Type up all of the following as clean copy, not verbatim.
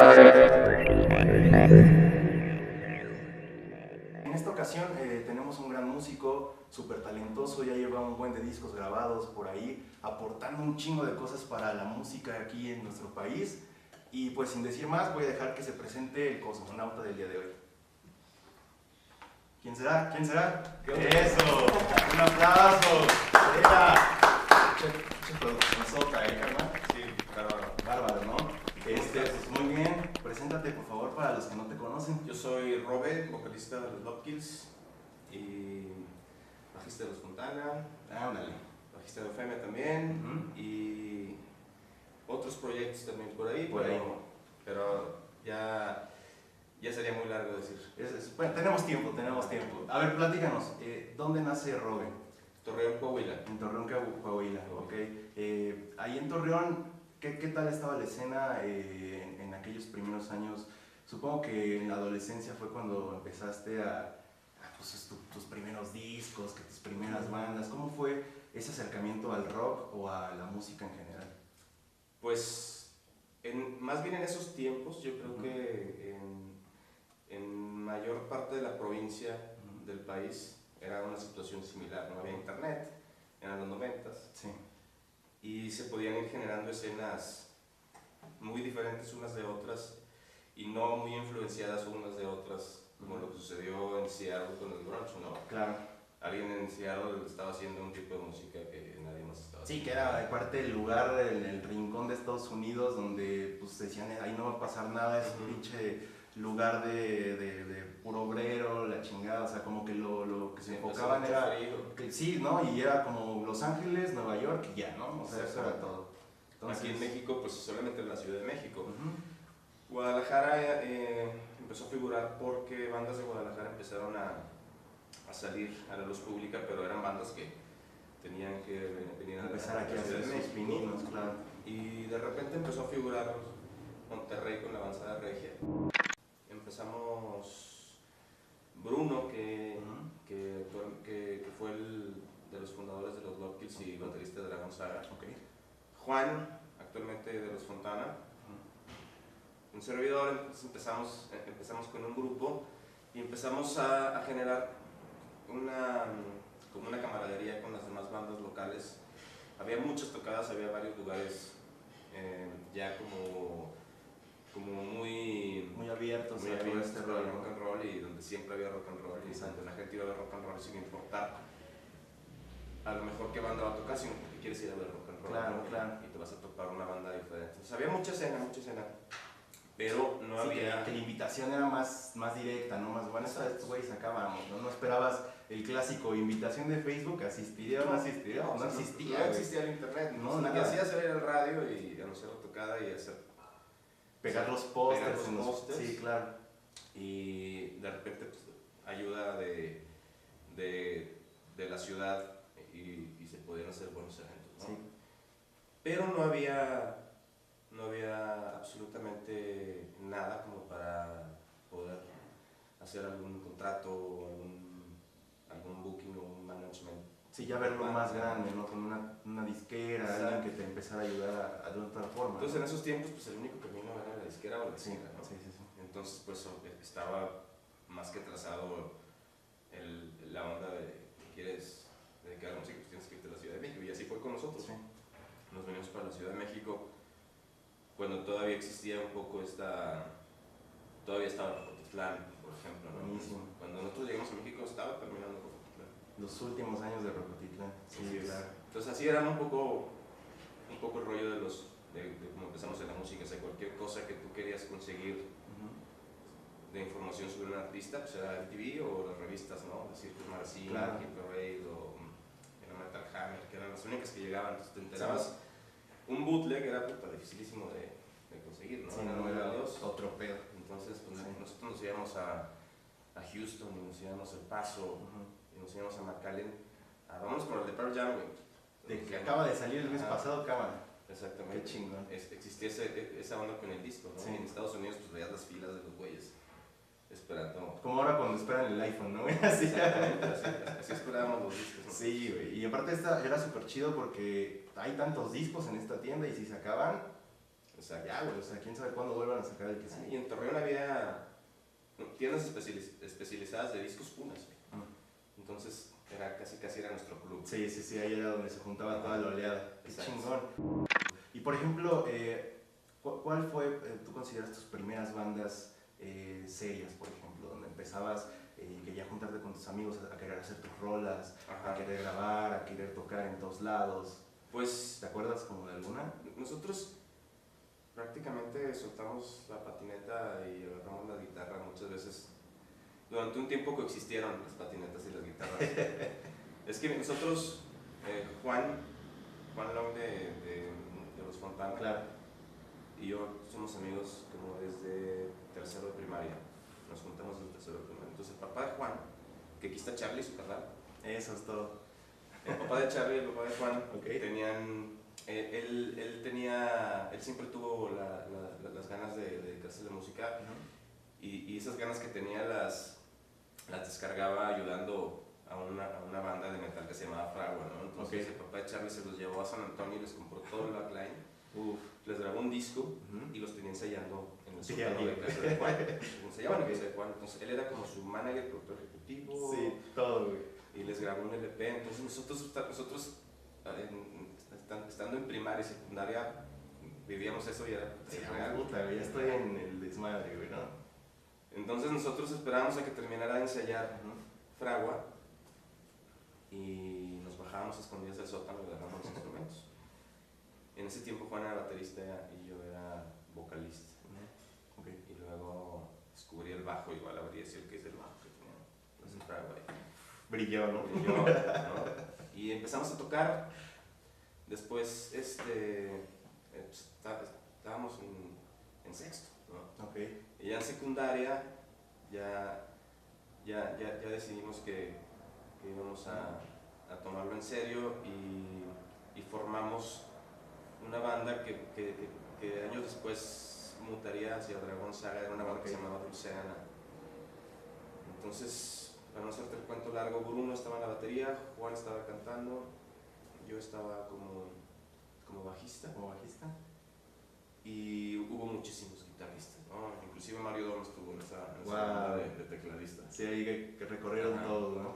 En esta ocasión tenemos un gran músico, súper talentoso, ya lleva un buen de discos grabados por ahí, aportando un chingo de cosas para la música aquí en nuestro país. Y pues sin decir más, voy a dejar que se presente el cosmonauta del día de hoy. ¿Quién será? ¿Quién será? ¡Eso! ¡Un aplauso! ¡Venga! Che produccionzota, carnal. Sí, bárbaro. Bárbaro, ¿no? Pues muy bien, preséntate por favor para los que no te conocen. Yo soy Robe, vocalista de los Lopkills y bajista de los Fontana, Ándale. bajista de Eufemia también y otros proyectos también por ahí, pero ya sería muy largo decir. Bueno, tenemos tiempo. A ver, platícanos, ¿dónde nace Robe? Torreón, Coahuila. En Torreón, Coahuila, ok. Ahí en Torreón, ¿qué tal estaba la escena en aquellos primeros años? Supongo que en la adolescencia fue cuando empezaste pues, tus primeros discos, tus primeras bandas. ¿Cómo fue ese acercamiento al rock o a la música en general? Pues, más bien en esos tiempos, yo creo que en mayor parte de la provincia del país era una situación similar, no había internet, eran los 90s, sí. Y se podían ir generando escenas muy diferentes unas de otras y no muy influenciadas unas de otras, como lo que sucedió en Seattle con el grunge, ¿no? Claro. Alguien en Seattle estaba haciendo un tipo de música que nadie más estaba haciendo. Sí, que era parte del lugar, en el rincón de Estados Unidos, donde pues decían, ahí no va a pasar nada, es un pinche lugar de puro obrero, la chingada, o sea, como que lo que se enfocaban era... Sí, ¿no? Y era como Los Ángeles, Nueva York y ya, ¿no? O sea, eso era todo. Entonces, aquí en México, pues solamente en la Ciudad de México. Guadalajara empezó a figurar porque bandas de Guadalajara empezaron a salir a la luz pública, pero eran bandas que tenían que venir a empezar aquí a hacer sus pininos, claro. Y de repente empezó a figurar Monterrey con la avanzada regia. Empezamos Bruno, que fue el de los fundadores de los Lopkills y baterista de Dragon Saga. Okay. Juan, actualmente de los Fontana. Un servidor, entonces empezamos con un grupo y empezamos a generar como una camaradería con las demás bandas locales. Había muchas tocadas, había varios lugares ya como muy abiertos, muy abiertos este para el rock and roll, y donde siempre había rock and roll, y donde la gente iba a ver rock and roll sin importar a lo mejor qué banda va a tocar, sino porque quieres ir a ver rock and roll. Claro, ¿no? claro. Y te vas a topar una banda diferente. Entonces había mucha escena, pero no sí, había... Que la invitación era más directa, ¿no? Más buena, estos güeyes acá vamos, ¿no? No esperabas el clásico invitación de Facebook, asistiré o no asistiré, no existía. No existía el internet, no, lo que hacías era ir al radio y anunciar la tocada y hacer... Pegar los pósters. Sí, claro. Y de repente, pues, ayuda de la ciudad y se podían hacer buenos eventos, ¿no? Sí. Pero no había absolutamente nada como para poder hacer algún contrato, algún booking o un management. Sí, ya verlo más grande, ¿no? Con una disquera, exacto, alguien que te empezara a ayudar de otra forma. Entonces, en esos tiempos, pues el único camino era la disquera o la disquera, ¿no? Sí. Entonces, pues estaba más que trazado la onda de que quieres dedicar a la música, pues tienes que irte a la Ciudad de México, y así fue con nosotros. Sí. Nos venimos para la Ciudad de México cuando todavía existía un poco todavía estaba Rocotitlán, por ejemplo, ¿no? Buenísimo. Cuando nosotros llegamos a México estaba terminando Rocotitlán. Los últimos años de Rocotitlán. Sí, claro. Entonces así era un poco el rollo de cómo empezamos en la música. O sea, cualquier cosa que tú querías conseguir de información sobre un artista, pues era MTV o las revistas, ¿no? Circus Magazine, claro, Hit Parade o Metal Hammer, que eran las únicas que llegaban. Entonces te enterabas. Un bootleg era dificilísimo de conseguir, ¿no? Sí, no era otro pedo. Entonces, pues, nosotros nos íbamos a Houston, y nos íbamos a El Paso, y nos íbamos a McAllen. Vamos por el de Pearl Jam, güey. Que acaba de salir el mes pasado, cámara. Exactamente. Qué chingón. Existía esa onda con el disco, ¿no? Sí. Y en Estados Unidos, pues veías las filas de los güeyes esperando. Como ahora cuando esperan el iPhone, ¿no? Así. Exactamente, así esperábamos los discos, ¿no? Sí, güey. Y aparte era súper chido porque hay tantos discos en esta tienda y si se acaban, Exacto. Ya, güey, o sea, quién sabe cuándo vuelvan a sacar el que sí. Y en Torreón había tiendas especializadas de discos Pumas. Entonces casi era nuestro club. Sí, ahí era donde se juntaba toda la oleada. Qué Exacto. chingón. Y por ejemplo, ¿cuál fue, tú consideras tus primeras bandas serias, por ejemplo, donde empezabas que ya juntarte con tus amigos a querer hacer tus rolas, Ajá. a querer grabar, a querer tocar en todos lados? Pues ¿Te acuerdas como de alguna? nosotros prácticamente soltamos la patineta y agarramos la guitarra muchas veces. Durante un tiempo coexistieron las patinetas y las guitarras. Es que nosotros, Juan Long de los Fontana, Claro. y yo somos amigos como desde tercero de primaria. Nos juntamos desde tercero de primaria. Entonces el papá de Juan, que aquí está Charlie, su carnal. Eso es todo. El papá de Charlie y el papá de Juan Okay. tenían, él siempre tuvo las ganas de dedicarse a la música. Y esas ganas que tenía las descargaba ayudando a una banda de metal que se llamaba Fragua, ¿no? Entonces el papá de Charlie se los llevó a San Antonio y les compró todo el backline. Les grabó un disco y los tenía ensayando en el sótano de casa de Juan. Ensayaban en casa de Juan. Entonces él era como su manager, productor ejecutivo. Sí, todo, güey. Y les grabó un LP. Entonces nosotros estando en primaria y secundaria vivíamos eso y era real. Puta, güey, ya estoy en el desmadre, güey, ¿no? Entonces nosotros esperábamos a que terminara de ensayar Fragua y nos bajábamos a escondidas del sótano y agarramos los instrumentos. En ese tiempo Juan era baterista y yo era vocalista. Y luego descubrí el bajo, igual habría sido el que es el bajo que tenía. Entonces Fragua brilló, ¿no? ¿no? Y empezamos a tocar. Después estábamos en sexto, ¿no? Okay. Y ya en secundaria ya decidimos que íbamos a tomarlo en serio y formamos una banda que años después mutaría hacia Dragón Saga. Era una banda que se llamaba Dulceana. Entonces, para no hacerte el cuento largo, Bruno estaba en la batería, Juan estaba cantando, yo estaba como bajista. Y hubo muchísimos guitarristas, ¿no? Inclusive Mario Dom estuvo en esa banda de tecladista. Sí, ahí que recorrieron todos, ¿no?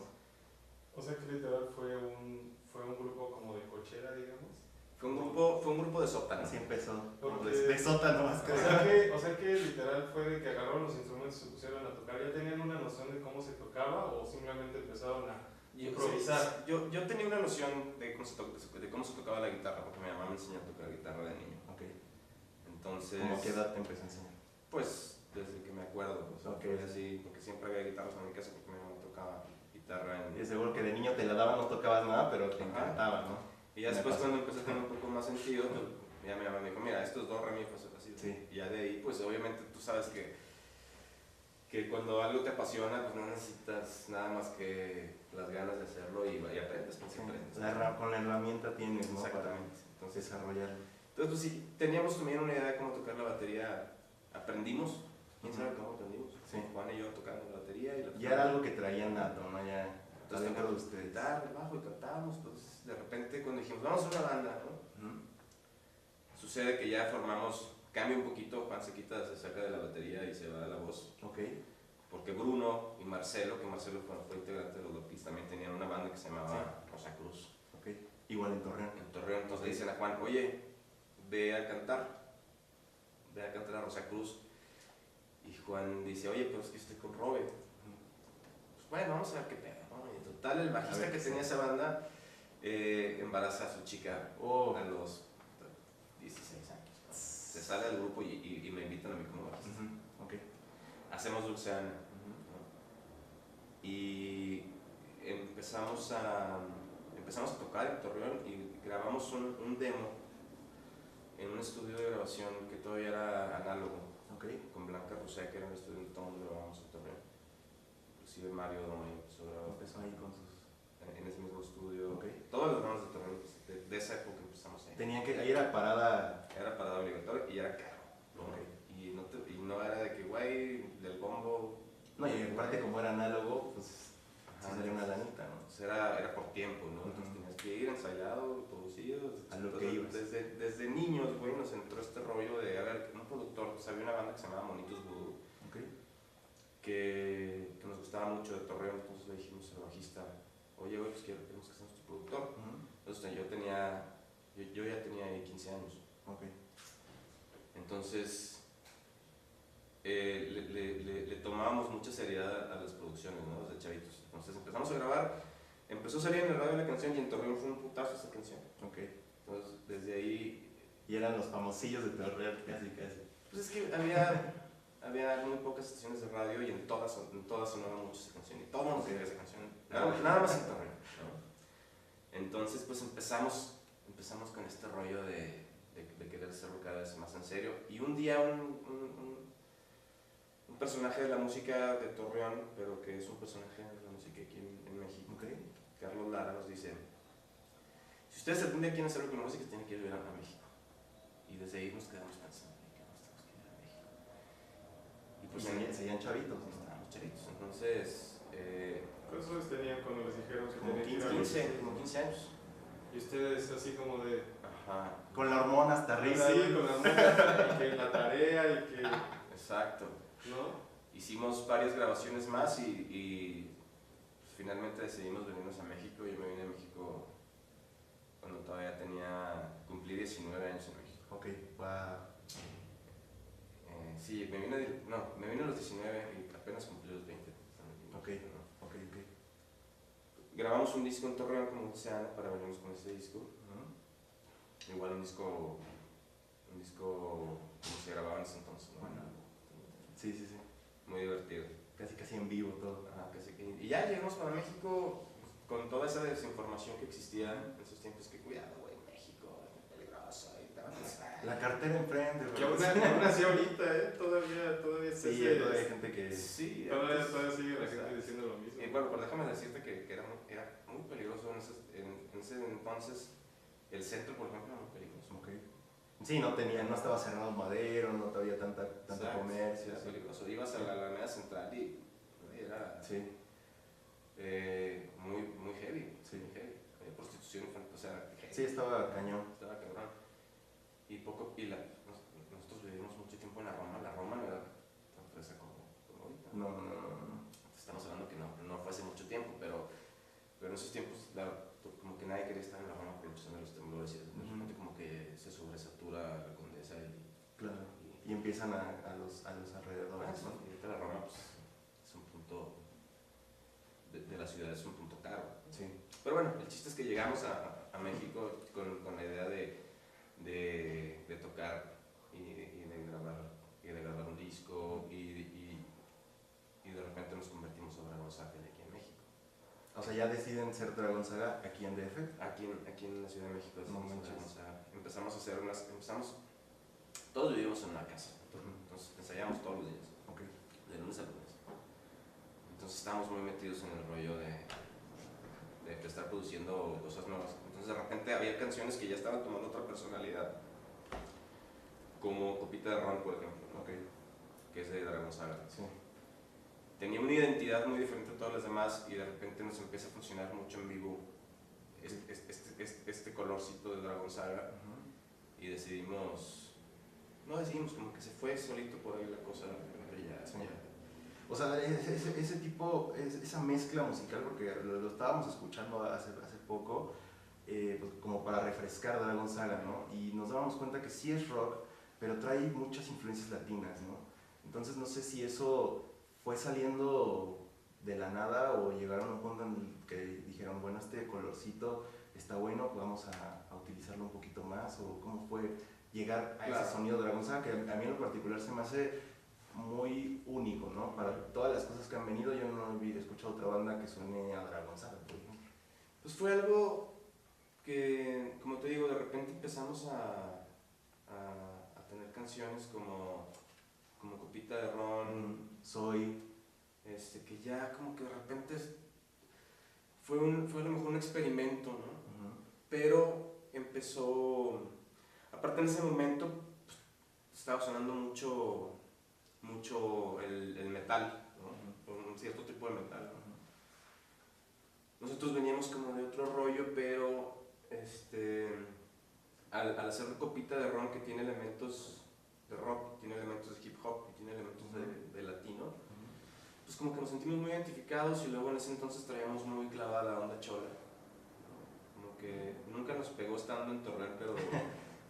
O sea que literal fue un grupo como de cochera, digamos. Fue un grupo de sótano. Así empezó. Porque, de sótano más que o sea que literal fue de que agarraron los instrumentos y se pusieron a tocar. ¿Ya tenían una noción de cómo se tocaba o simplemente empezaron a improvisar? Yo tenía una noción de cómo se tocaba la guitarra, porque mi mamá me enseñó a tocar guitarra de niño. Okay. Entonces, ¿Cómo a qué edad te empezó a enseñar? Pues desde que me acuerdo, o sea, fue así, porque siempre había guitarras en mi casa porque mi mamá tocaba guitarra. Y seguro que de niño te la daban, no tocabas nada, pero te encantaba, ¿no? Y ya después cuando empecé a tener un poco más sentido, pues, ya mi mamá me dijo, mira, estos dos, re, mi, fa, sol, así. Sí. Y ya de ahí, pues obviamente tú sabes que cuando algo te apasiona, pues no necesitas nada más que las ganas de hacerlo y aprendes, pues aprendes. Con la herramienta tienes, ¿no? Exactamente. Para desarrollarlo. Entonces, pues sí, teníamos también una idea de cómo tocar la batería. Aprendimos. ¿Quién sabe cómo aprendimos? Sí. Juan y yo tocando la batería. Ya era algo que traían nato, ¿no? Ya entonces, dentro de ustedes. Guitarra, el bajo y cantábamos. Pues de repente, cuando dijimos, vamos a una banda, ¿no? Sucede que ya formamos, cambia un poquito. Juan se saca de la batería y se va a la voz. Okay. Porque Bruno y Marcelo, que Marcelo fue integrante de los Lopis, también tenían una banda que se llamaba Rosa Cruz. Okay. Igual en Torreón. En Torreón, entonces le dicen a Juan, oye, ve a cantar a Rosa Cruz. Y Juan dice, oye, pero es que estoy con Robe. Pues bueno, vamos a ver qué pedo, ¿no? Y en total, el bajista que tenía esa banda embaraza a su chica a los 16 años, ¿no? Se sale del grupo y me invitan a mí como bajista. Okay. Hacemos Dulceana, ¿no? Y empezamos a tocar en Torreón y grabamos un demo en un estudio de grabación que todavía era análogo. Okay. Con Blanca Rosé, que era un estudio donde todo el mundo grabamos en Torreón. Inclusive Mario Domay empezó ahí con sus... en ese mismo estudio. Okay. Todos los bandas de Torreón, pues, de esa época empezamos ahí. Ahí era parada... Era parada obligatoria y era caro. Okay. Y no era de que, güey, del bombo... No, y aparte como era análogo, pues sí salía una lanita, ¿no? Pues era por tiempo, ¿no? Entonces tenías que ir ensayado, producido. A lo que ibas. Desde niños, güey, nos entró este rollo de, a ver, un productor, pues había una banda que se llamaba Monitos Voodoo, que nos gustaba mucho de Torreón, entonces le dijimos al bajista, oye, güey, pues queremos que seas nuestro productor. Entonces yo ya tenía ahí 15 años. Entonces le tomábamos mucha seriedad a las producciones, ¿no? Desde chavitos. Entonces empezamos a grabar, empezó a salir en el radio la canción y en Torreón fue un putazo esa canción. Entonces desde ahí... Y eran los famosillos de Torreón, casi. Pues es que había muy pocas estaciones de radio y en todas sonaba mucho esa canción y todo el mundo quería esa canción, nada más en Torreón, ¿no? Entonces pues empezamos con este rollo de querer hacerlo cada vez más en serio y un día un personaje de la música de Torreón, pero que es un personaje de la música aquí en México, Carlos Lara, nos dice, si ustedes algún día quieren hacerlo con la música tienen que ir a México, y desde ahí nos quedamos pensando que nos tenemos que ir a México. Y pues seguían chavitos, ¿no? Estábamos chavitos, entonces... ¿Cuántos años tenían cuando les dijeron que como tenían que ir a como 15 años. Y ustedes así como de... Ajá. Con la hormona hasta arriba. Sí, con la hormona, y que la tarea y que... Exacto. ¿No? Hicimos varias grabaciones más y pues, finalmente decidimos venirnos a México. Yo me vine a México cuando todavía cumplí 19 años en México. Wow. Sí, me vine a los 19 y apenas cumplí los 20. Grabamos un disco en Torreón, como dice Ana, para venirnos con ese disco. Igual un disco como se grababa en ese entonces, ¿no? Sí. Muy divertido. Casi en vivo todo. Y ya llegamos para México con toda esa desinformación que existía en esos tiempos, que cuidado, güey, México, es muy peligroso y tal. La cartera enfrente, Que aún así ahorita, todavía está sí, todavía hay gente que... Sí, todavía sigue la gente diciendo lo mismo. Y bueno, pero déjame decirte que era muy peligroso en ese entonces. El centro, por ejemplo, era muy peligroso. Sí, no estaba cerrado Madero, no había tanta comercio. Era peligroso. Ibas a la Alameda Central y era muy heavy. Muy heavy. Había prostitución, o sea, heavy. Sí, estaba cañón. Estaba cabrón. Nosotros vivimos mucho tiempo en la Roma. La Roma no era tan fresa como ahorita. No. Estamos hablando que no fue hace mucho tiempo, pero en esos tiempos como que nadie quería estar en la Roma por la cuestión de los temblores y de repente como que se sobresatura la Condesa y empiezan a los alrededores, ¿no? Y ahorita la Roma pues, es un punto de la ciudad, es un punto caro. Sí. Pero bueno, el chiste es que llegamos a México con la idea de tocar y de grabar un disco y de repente nos convertimos a Dragon Saga aquí en México. O sea, ya deciden ser Dragon Saga aquí en DF. Aquí en la Ciudad de México empezamos a hacer todos vivimos en una casa, entonces ensayamos todos los días, de lunes a lunes. Entonces estamos muy metidos en el rollo de estar produciendo cosas nuevas. Entonces de repente había canciones que ya estaban tomando otra personalidad, como Copita de Ron, por ejemplo, ¿no? Que es de Dragon Saga. Sí. Tenía una identidad muy diferente a todas las demás y de repente nos empieza a funcionar mucho en vivo este colorcito de Dragon Saga. Y como que se fue solito por ahí la cosa. O sea, ese tipo, esa mezcla musical, porque lo estábamos escuchando hace poco, pues como para refrescar Dragon Saga, ¿no? Y nos dábamos cuenta que sí es rock, pero trae muchas influencias latinas, ¿no? Entonces no sé si eso fue saliendo de la nada o llegaron a un punto en el que dijeron, bueno, este colorcito está bueno, pues vamos a utilizarlo un poquito más, o cómo fue llegar a ese sonido de Dragon Saga, que a mí en lo particular se me hace muy único, ¿no? Para todas las cosas que han venido, yo no he escuchado otra banda que suene a Dragon Saga, por ejemplo. Pues fue algo que, como te digo, de repente empezamos a tener canciones como Copita de Ron, Soy, que ya como que de repente fue a lo mejor un experimento, ¿no? Pero empezó, aparte en ese momento pues, estaba sonando mucho el metal, ¿no? Un cierto tipo de metal, ¿no? nosotros veníamos como de otro rollo, pero al hacer una copita de ron que tiene elementos de rock, tiene elementos de hip hop y tiene elementos de latino, pues como que nos sentimos muy identificados y luego en ese entonces traíamos muy clavada la onda chola. Como que nunca nos pegó estando en Torreón,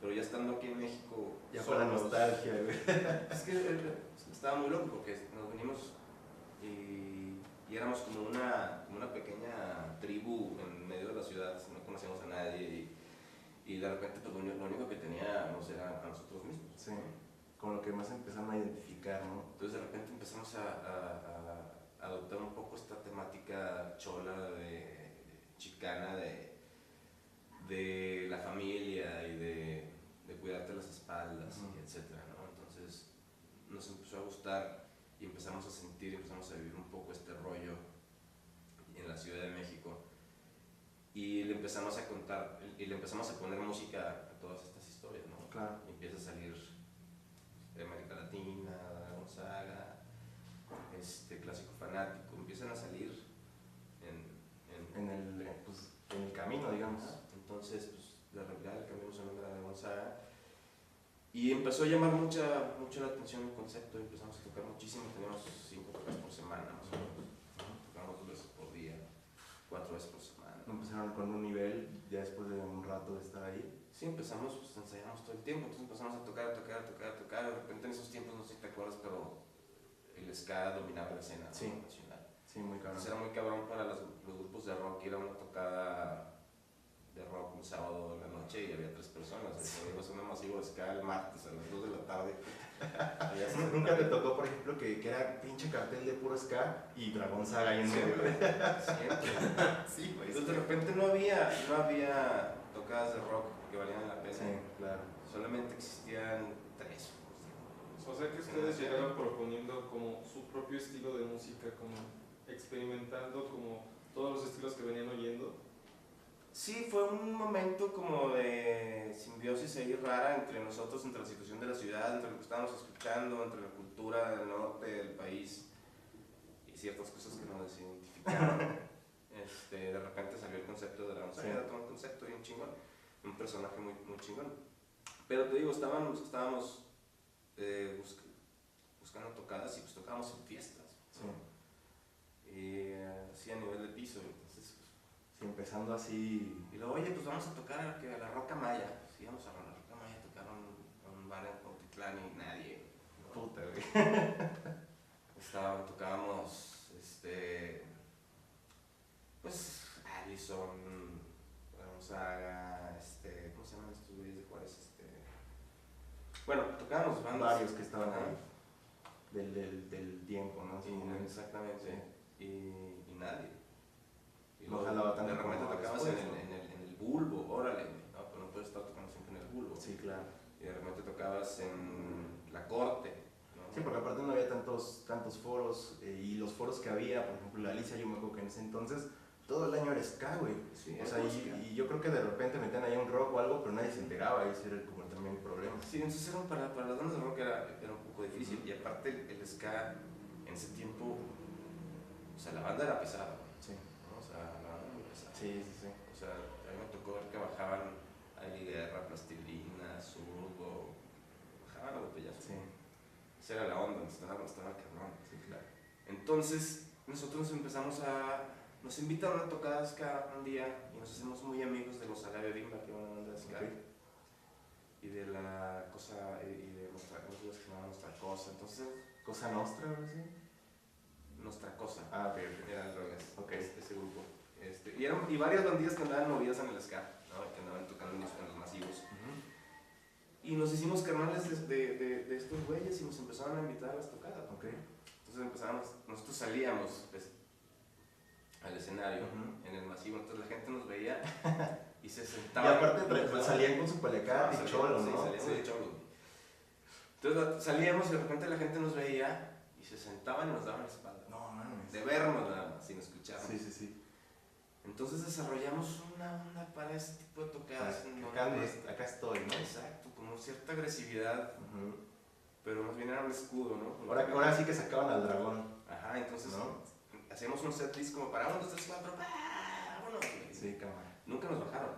pero ya estando aquí en México... Ya fue la nostalgia, güey. Es que estaba muy loco porque nos venimos y éramos como una pequeña tribu en medio de la ciudad, no conocíamos a nadie y de repente pues, lo único que teníamos era a nosotros mismos. Sí, con lo que más empezaron a identificar, ¿no? Entonces de repente empezamos a adoptar un poco esta temática chola, chicana, de la familia y de cuidarte las espaldas, y etcétera, ¿no? Entonces nos empezó a gustar y empezamos a sentir, empezamos a vivir un poco este rollo en la Ciudad de México y le empezamos a contar y le empezamos a poner música a todas estas historias, ¿no? Claro. Y empieza a salir de América Latina, Gonzaga, Clásico Fanático, empiezan a salir en el camino, digamos. Entonces, pues, de realidad le cambiamos el nombre a Gonzaga y empezó a llamar mucho la atención el concepto y empezamos a tocar muchísimo, teníamos 5 tocas por semana más o menos, tocamos 2 veces por día, 4 veces por semana. Empezaron con un nivel ya después de un rato de estar ahí. Sí, empezamos, pues ensayamos todo el tiempo, entonces empezamos a tocar, de repente en esos tiempos, no sé si te acuerdas, pero el ska dominaba la escena nacional. Sí, muy cabrón. Entonces era muy cabrón para los grupos de rock, ir a una tocada de rock un sábado en la noche y había 3 personas. Ibas a un masivo de ska el martes a las 2 de la tarde. Nunca te tocó, por ejemplo, que era pinche cartel de puro ska y Dragón Saga ahí en medio. Siempre. Sí, güey. Entonces de repente no había tocadas de rock que valían la pena. Sí, claro. Solamente existían 3. O sea que ustedes llegaron proponiendo como su propio estilo de música, como experimentando como todos los estilos que venían oyendo. Sí, fue un momento como de simbiosis ahí rara entre nosotros, entre la situación de la ciudad, entre lo que estábamos escuchando, entre la cultura del norte del país y ciertas cosas que nos desidentificaron. De repente salió el concepto de la Gonzaga, era todo un concepto y un chingón, un personaje muy, muy chingón. Pero te digo, estábamos buscando tocadas y pues tocábamos en fiestas, ¿no? Y así a nivel de piso, entonces sí, empezando así. y luego, oye, pues vamos a tocar a la Roca Maya. Sí, íbamos a la Roca Maya a tocar un bar en Cuautitlán y nadie, ¿no? Puta, güey. Tocábamos, pues, Allison, Gonzaga, ¿cómo se llaman estos güeyes de Juárez? Bueno, tocábamos bandas. Varios que estaban ahí. Del tiempo, ¿no? Sí, exactamente. Sí. Y nadie. Y no luego, jalaba tanto. De repente como tocabas después, en el bulbo, órale. No, pero no puedes estar tocando siempre en el bulbo. Sí, claro. Y de repente tocabas en la corte, ¿no? Sí, porque aparte no había tantos foros y los foros que había, por ejemplo, la Alicia, yo me acuerdo que en ese entonces todo el año era ska, güey. Sí, o sea, y yo creo que de repente metían ahí un rock o algo, pero nadie se enteraba, y ese era como también el problema. Sí, entonces para las bandas de rock era un poco difícil. Y aparte el ska en ese tiempo, o sea, la banda era pesada, Sí. ¿no? O sea, la banda era muy pesada. Sí. O sea, a mí me tocó ver que bajaban Ali Guerra, Plastilina, Zurdo, bajaban a botellazos. Sí. Esa era la onda, estaba cabrón. Sí, claro. Entonces, nosotros nos invitan a una tocada ska un día y nos hacemos muy amigos de los Alave Bimba, que van a banda de ska. Okay. Y de la cosa, y de nuestra cosa que se llamaba Nuestra Cosa. Entonces, Cosa Nostra, ¿no? Sí. Nuestra Cosa. Ah, ok. Era al revés, Ok. ese grupo. Y varias bandillas que andaban movidas en el ska, ¿no? Que andaban tocando en los masivos. Y nos hicimos carnales de estos güeyes y nos empezaron a invitar a las tocadas. Okay. Entonces nosotros salíamos al escenario en el masivo, entonces la gente nos veía y se sentaba. Y aparte salían con su paliacate y cholo, ¿no? Sí, salíamos de cholo. Entonces salíamos y de repente la gente nos veía y se sentaban y nos daban la espalda. No, mames. De vernos nada más, sin escucharnos. Sí. Entonces desarrollamos una onda para ese tipo de tocadas. Acá estoy, ¿no? Exacto, como cierta agresividad, pero más bien era un escudo, ¿no? Ahora sí que sacaban al dragón. Ajá, entonces ¿no? hacíamos un setlist como para 1, 2, 3, 4, vámonos. Sí, cámara. Nunca nos bajaron.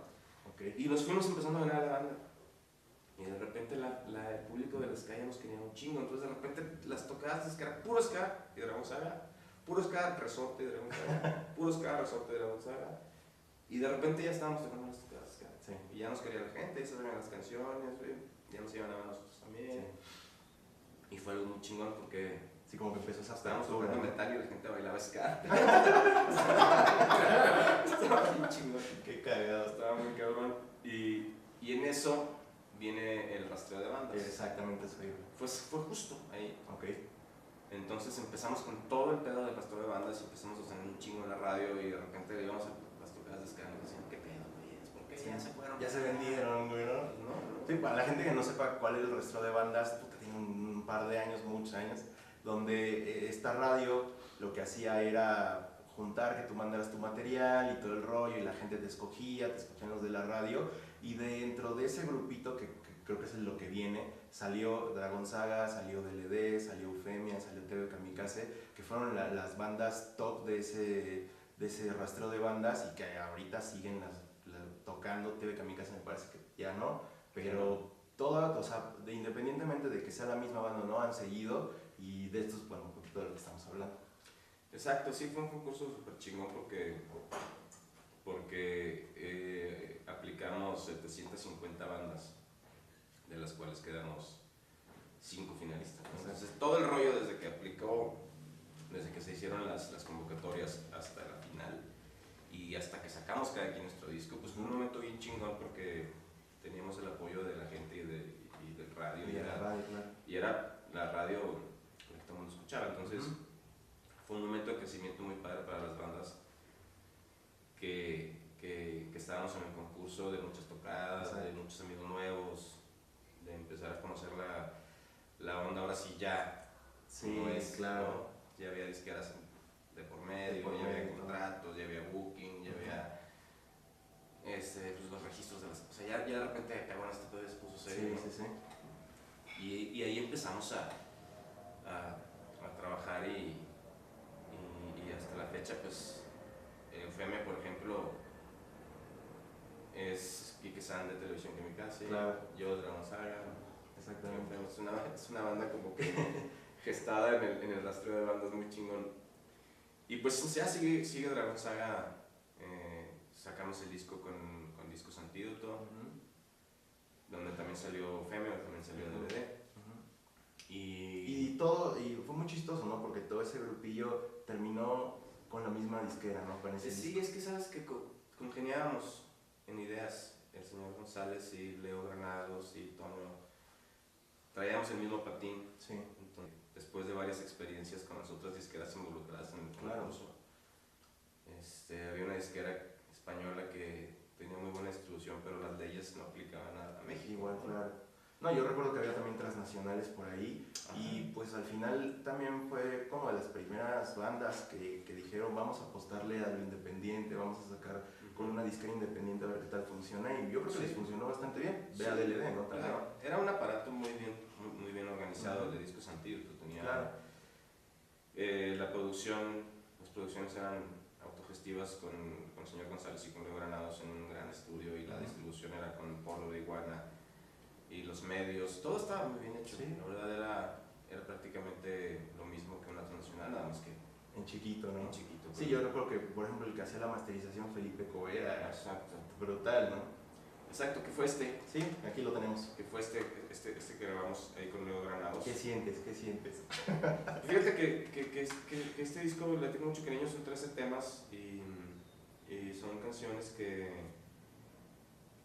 Okay. Y nos fuimos empezando a ganar a la banda. Y de repente el público de la ska ya nos quería un chingo. Entonces de repente las tocadas que era puro ska y Dragón Saga, puro ska, resorte, Dragón Saga, puro ska, resorte, Dragón Saga. Y de repente ya estábamos tocando las tocadas ska. Sí. Y ya nos quería la gente, ya sabían las canciones, ya nos iban a ver nosotros también. Sí. Y fue algo muy chingón porque sí, como que empezó esa estábamos tocando metal y la gente bailaba ska. Estaba muy chingón. Qué cagado. Estaba muy cabrón. Y en eso viene el rastreo de bandas. Exactamente eso iba. Fue justo ahí. Ok. Entonces empezamos con todo el pedo del rastreo de bandas y empezamos a sonar un chingo en la radio y de repente íbamos a las tocadas de ska y decían, ¿qué pedo, güey? ¿Por qué Sí, ya se fueron? Ya se vendieron, güey, ¿no? No. Sí, para la gente que no sepa cuál es el rastreo de bandas, puta, tiene un par de años, muchos años, donde esta radio lo que hacía era juntar, que tú mandaras tu material y todo el rollo y la gente te escogían los de la radio y dentro de ese grupito que creo que es lo que viene, salió Dragón Saga, salió DLD, salió Eufemia, salió TV Kamikaze, que fueron las bandas top de ese rastreo de bandas y que ahorita siguen tocando. TV Kamikaze me parece que ya no, pero todas, o sea, independientemente de que sea la misma banda o no, han seguido y de estos, bueno, un poquito de lo que estamos hablando. Exacto, sí, fue un concurso súper chingón porque aplicamos 750 bandas, de las cuales quedamos 5 finalistas. Entonces, todo el rollo desde que se hicieron las convocatorias hasta la final y hasta que sacamos cada quien nuestro disco, pues fue un momento bien chingón porque teníamos el apoyo de la gente y del radio. Y era la radio que todo el mundo escuchaba. Entonces, fue un momento de crecimiento muy padre para las bandas que estábamos en el concurso, de muchas tocadas, de muchos amigos nuevos, de empezar a conocer la onda. Ahora sí ya no es claro, ¿no? Ya había disqueras de por medio, ya había contratos, ya había booking, ya había pues los registros de las cosas. O sea, ya de repente bueno, esto todo se puso serio. Sí. Y ahí empezamos a trabajar y hasta la fecha, pues, Eufemia, por ejemplo, es Quique San de Televisión Kamikaze, claro. Yo de Dragón Saga. Exactamente. Es una banda como que gestada en el rastreo de bandas muy chingón. Y pues ya sigue Dragón Saga, sacamos el disco con Discos Antídoto, donde también salió Eufemia, también salió DVD. Y fue muy chistoso, ¿no? Porque todo ese grupillo terminó con la misma disquera, ¿no? Sí, es que sabes que congeniábamos en ideas, el señor González y Leo Granados y Toño, traíamos el mismo patín. Sí. Entonces, después de varias experiencias con las otras disqueras involucradas en el concurso, había una disquera española que tenía muy buena distribución, pero las leyes no aplicaban a México. Igual, claro. No, yo recuerdo que había también transnacionales por ahí. Ajá. Y pues al final también fue como de las primeras bandas que dijeron vamos a apostarle a lo independiente, vamos a sacar con una disquera independiente a ver qué tal funciona y yo creo que les funcionó bastante bien. Ve a DLD, ¿no? Claro. Era un aparato muy bien organizado, de Discos Antídoto. Tenía la producción, las producciones eran autogestivas con el señor González y con Leo Granados en un gran estudio y la distribución era con Polo de Iguana. Y los medios, todo estaba muy bien hecho. Sí. La verdad era prácticamente lo mismo que una transnacional, nada más que en chiquito, ¿no? En chiquito. Sí, yo recuerdo que, por ejemplo, el que hacía la masterización, Felipe Covera, exacto, brutal, ¿no? Exacto, que fue Sí, aquí lo tenemos. Que fue este que grabamos ahí con Leo Granados. ¿Qué sientes? Fíjate que este disco le tengo mucho cariño, son 13 temas y son canciones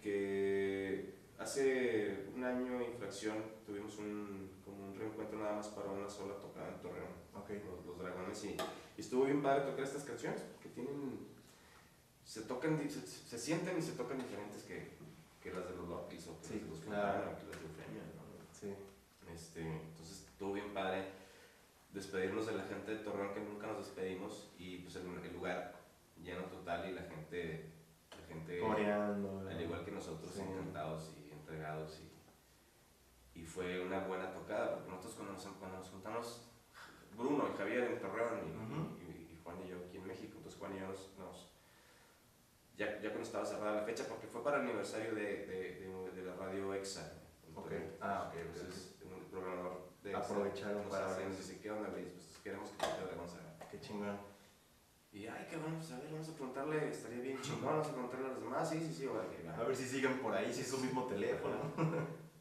que hace un año Infracción tuvimos como un reencuentro nada más para una sola tocada en Torreón, los Dragones, y estuvo bien padre tocar estas canciones porque se sienten y se tocan diferentes que las de los Lopis o que las de los Fontana o que las de Eufemia, ¿no? Sí. Entonces estuvo bien padre despedirnos de la gente de Torreón, que nunca nos despedimos, y pues el lugar lleno total y la gente coreando, al igual que nosotros, encantados y entregados, y fue una buena tocada porque nosotros cuando nos juntamos, Bruno y Javier en Torreón y Juan y yo aquí en México, entonces Juan y yo ya cuando estaba cerrada la fecha, porque fue para el aniversario de la radio EXA. Okay. Entonces, el programador de EXA aprovecharon para nos dice, ¿qué onda, Luis? Pues queremos que te Dragón Saga. Qué chingón. Y, ay, qué bueno, pues a ver, vamos a preguntarle, estaría bien chingón, vamos a preguntarle a los demás, sí, A ver si siguen por ahí, si es su mismo teléfono.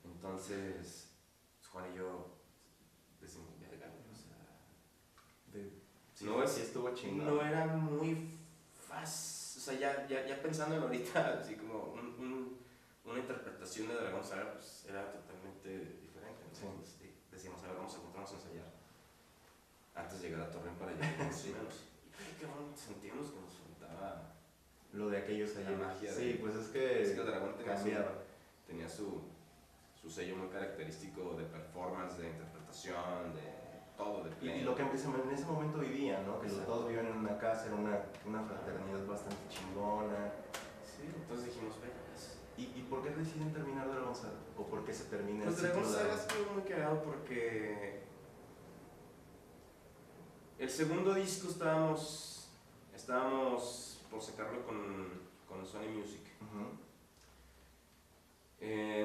Entonces, pues, Juan y yo decimos, verga, o sea... Sí estuvo chingón. No era muy fácil, o sea, ya pensando en ahorita, así como una interpretación de Dragón Saga, pues era totalmente diferente. Entonces decíamos, a ver, vamos a juntarnos a ensayar. Antes de llegar a Torreón para llegar más o menos. Y qué bueno, sentíamos que nos faltaba lo de aquellos ayer. La magia. Sí, pues es que el Dragón tenía su sello muy característico de performance, de interpretación, de todo, de play. Y lo que en ese momento vivía, ¿no? Que todos vivían en una casa, era una fraternidad bastante chingona. Sí, entonces dijimos, ¿Y por qué deciden terminar Dragón Saga? ¿O por qué se termina el ciclo? Pues Dragón Saga estuvo muy cagado porque el segundo disco estábamos por sacarlo con Sony Music.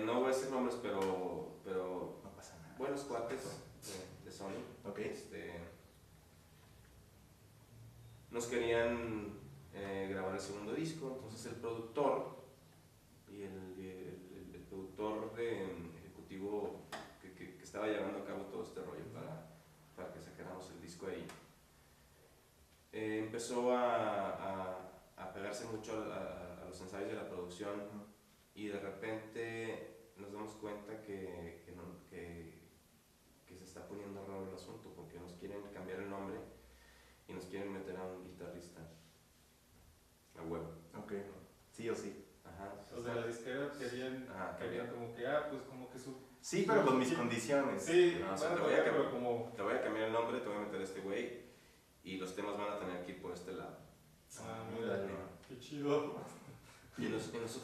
No voy a decir nombres, pero no pasa nada. Buenos cuates de Sony. Okay. Nos querían grabar el segundo disco, entonces el productor y el productor ejecutivo que estaba llevando a cabo todo este rollo para que sacáramos el disco ahí, empezó a pegarse mucho a los ensayos de la producción y de repente nos damos cuenta que se está poniendo raro el asunto porque nos quieren cambiar el nombre y nos quieren meter a un guitarrista a huevo. Ok, sí o sí. Ajá. Los de la disquera querían como que, pues como que su... Sí, pero con mis condiciones. Sí, no, bueno, te voy a cambiar el nombre, te voy a meter a este güey y los temas van a tener que ir por este lado. Mira, qué chido. Y nosotros,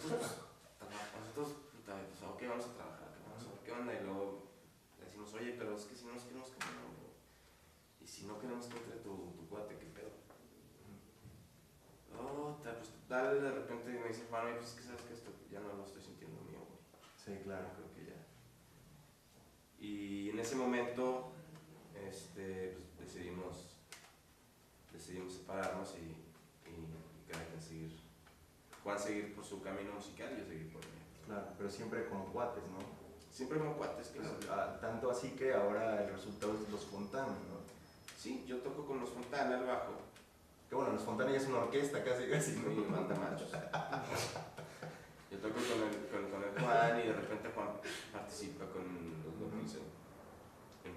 pues, ok, vamos a trabajar, vamos a ver qué onda, y luego decimos, oye, pero es que si no nos queremos cambiar el nombre, y si no queremos que entre tu cuate, ¿qué pedo? Pues dale, de repente me dice Juan, pues es que sabes que esto ya no lo estoy sintiendo mío, güey. Sí, claro. Creo que ya. Y en ese momento, pues decidimos separarnos y cada quien seguir. Juan seguir por su camino musical y yo seguir por el mío. Claro, pero siempre como cuates, ¿no? Siempre como cuates, claro. Tanto así que ahora el resultado es Los Fontana, ¿no? Sí, yo toco con Los Fontana el bajo. Que bueno, Los Fontana ya es una orquesta casi, ¿no? Y manda machos. Yo toco con el Juan y de repente Juan participa con los Locals en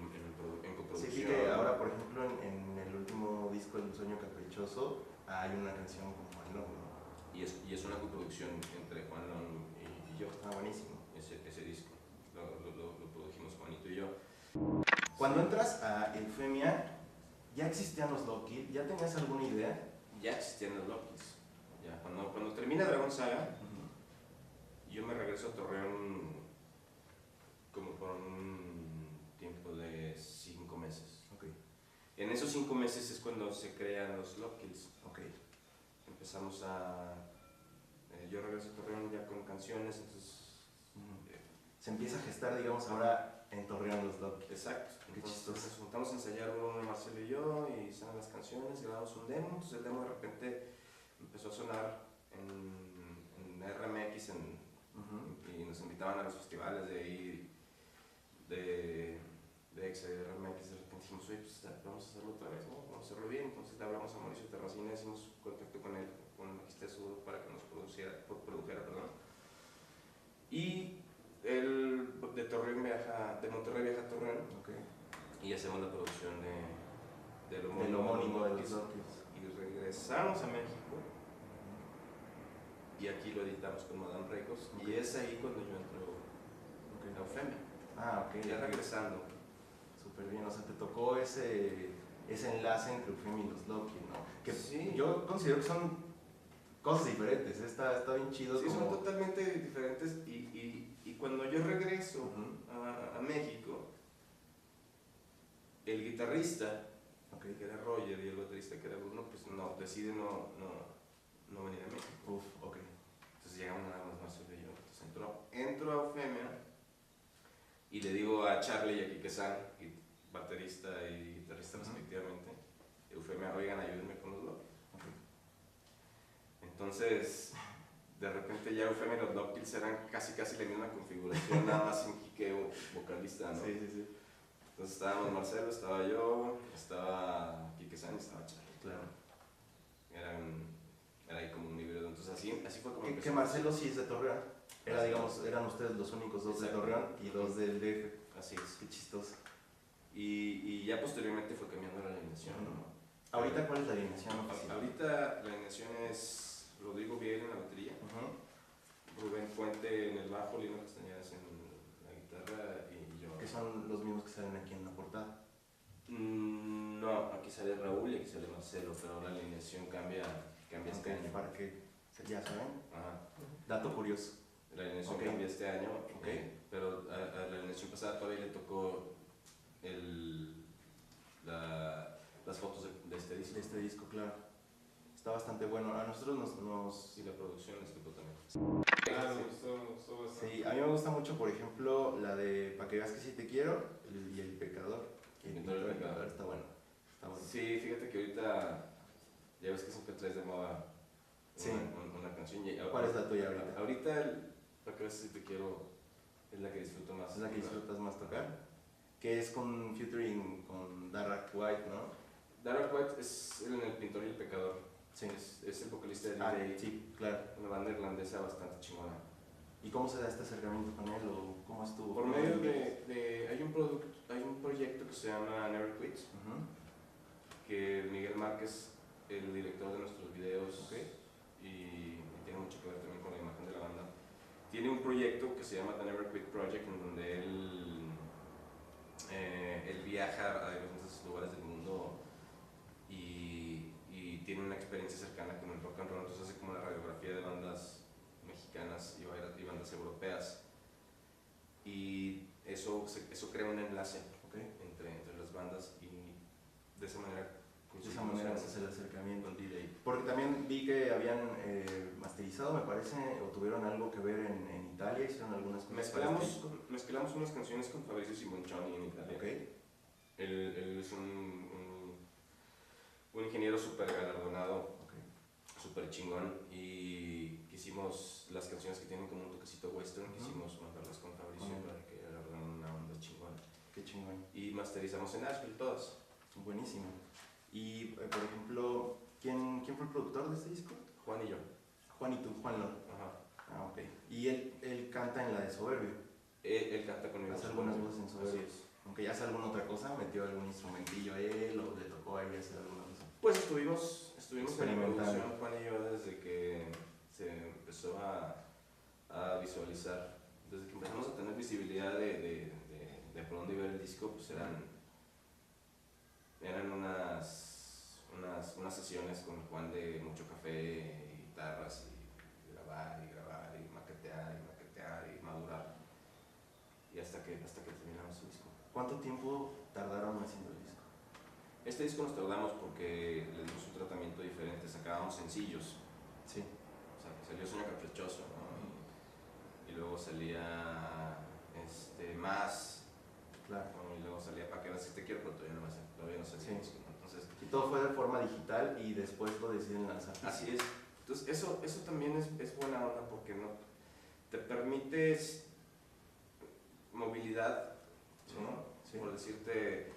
coproducción. Sí, que ahora, por ejemplo, en el último disco del Sueño Caprichoso hay una canción con Juan Long, ¿no? Y es una coproducción entre Juan Long y yo. Buenísimo. Ese disco lo produjimos Juanito y yo. Cuando entras a Eufemia, ¿ya existían los Loki? ¿Ya tenías alguna idea? Ya existían los Lokis. Ya, cuando termina Dragón Saga, yo me regreso a Torreón como por un tiempo de 5 meses. Okay. En esos 5 meses es cuando se crean los Lokis. Okay. Empezamos yo regreso a Torreón ya con canciones, entonces... se empieza a gestar, digamos, ahora en Torreón los Loki. Exacto. Qué Entonces chistoso. nos juntamos a ensayar Marcelo y yo y salen las canciones, grabamos un demo, entonces el demo de repente empezó a sonar en RMX y nos invitaban a los festivales de ahí de EXA y de RMX. De repente dijimos, oye, pues vamos a hacerlo otra vez, ¿no? Vamos a hacerlo bien. Entonces le hablamos a Mauricio Terracina, hicimos contacto con él, con el bajista de Seguro para que nos produjera. Y él de Monterrey viaja a Torreón. Okay. Y hacemos la producción del homónimo de los Loki. Y regresamos a México y aquí lo editamos con Madame Records. Y es ahí cuando yo entro en Eufemia. Ok. Ya regresando. Súper bien, o sea, te tocó ese enlace entre Eufemia y los Loki, ¿no? Que sí. Yo considero que son cosas diferentes, está bien chido. Sí, como... son totalmente diferentes y cuando yo regreso a México, el guitarrista, que era Roger, y el baterista, que era Bruno, pues decide no no venir a México. Uf, ok. Entonces llegamos nada más Marcelo y yo. Entonces entro a Eufemia y le digo a Charlie y a Quique San, baterista y guitarrista respectivamente, Eufemia, oigan, ayúdenme con los Lockpills. Okay. Entonces, de repente ya Eufemia y los Lockpills eran casi la misma configuración, nada más sin Quique vocalista, ¿no? Sí, sí, sí. Entonces estábamos Marcelo, estaba yo, estaba Quique San y estaba Charlie. Claro. Era ahí como un híbrido, entonces así fue como Que Marcelo sí es de Torreón. Era, digamos, eran ustedes los únicos dos de Torreón y dos del DF. Así es. Qué chistoso. Y ya posteriormente fue cambiando la alineación, ¿no? ¿Ahorita cuál es la alineación oficial? Ahorita la alineación es Rodrigo Vieira en la batería, Rubén Fuente en el bajo, Lino Castañedas en la guitarra y yo. Que son los mismos que salen aquí en la portada. No, aquí sale Raúl y aquí sale Marcelo, pero la alineación cambia este año. Para que ya saben. Ajá. Dato curioso. La alineación Okay. cambia este año, Okay. pero a la alineación pasada todavía le tocó las fotos de este disco. De este disco, claro. Está bastante bueno. A nosotros nos... Y la producción les tocó también. Me gustó bastante. Sí, a mí me gusta mucho, por ejemplo, la de Pa' que veas que sí te quiero y El Pecador. El Pintor del Pecador. Está bueno. Está bueno. Sí, fíjate que ahorita ya ves que siempre traes de moda Sí. una canción. ¿Cuál es la tuya ahorita? Ahorita Pa' que veas que sí te quiero es la que disfruto más. Es la que disfrutas más tocar. Que es con featuring con Darrak White, ¿no? Darrak White es en El Pintor y el Pecador. Sí. Es el vocalista de D-Day. Sí, claro. Una banda irlandesa bastante chingona. ¿Y cómo se da este acercamiento con él o cómo estuvo? Por medio hay un proyecto que se llama Never Quit, que Miguel Márquez, el director de nuestros videos, y tiene mucho que ver también con la imagen de la banda, tiene un proyecto que se llama The Never Quit Project, en donde él viaja a diferentes lugares del mundo y tiene una experiencia cercana con el rock and roll, entonces hace como una radiografía de bandas mexicanas y bandas europeas, y eso crea un enlace entre las bandas, y de esa manera se hace el acercamiento al D-Day. Porque también vi que habían masterizado, me parece, o tuvieron algo que ver en Italia, hicieron algunas cosas. Mezclamos unas canciones con Fabrizio Simoncioni en Italia. Él es un ingeniero súper galardonado, súper chingón, y quisimos las canciones que tienen como un toquecito western, quisimos mandarlas con Fabrizio para que agarraran una onda chingona. Qué chingón. Y masterizamos en Nashville todas. Buenísimo. Y, por ejemplo, ¿quién fue el productor de este disco? Juan y yo. Juan y tú, Juan Lor. Ajá. Ok. Y él canta en la de Soberbio. Él canta conmigo. Hace algunas voces en Soberbio. Así es. Aunque ya hace alguna otra cosa, metió algún instrumentillo a él o le tocó a él hacer alguna cosa. Pues estuvimos en la producción, Juan y yo, desde que se empezó a visualizar, desde que empezamos a tener visibilidad de por dónde iba el disco, pues eran unas sesiones con Juan de mucho café y guitarras y grabar y maquetear y madurar, y hasta que terminamos el disco. ¿Cuánto tiempo tardaron haciendo el disco? Este disco nos tardamos porque le dimos un tratamiento diferente, sacábamos sencillos. Sí. O sea, salió Sueño Caprichoso, ¿no? Y luego salía Más, claro. ¿no? Y luego salía Pa' que veas que te quiero, pero todavía no salía el disco, ¿no? Entonces, y todo fue de forma digital y después lo deciden lanzar. Así es. Entonces eso también es buena onda, porque no te permite movilidad, ¿no? Sí. Por decirte,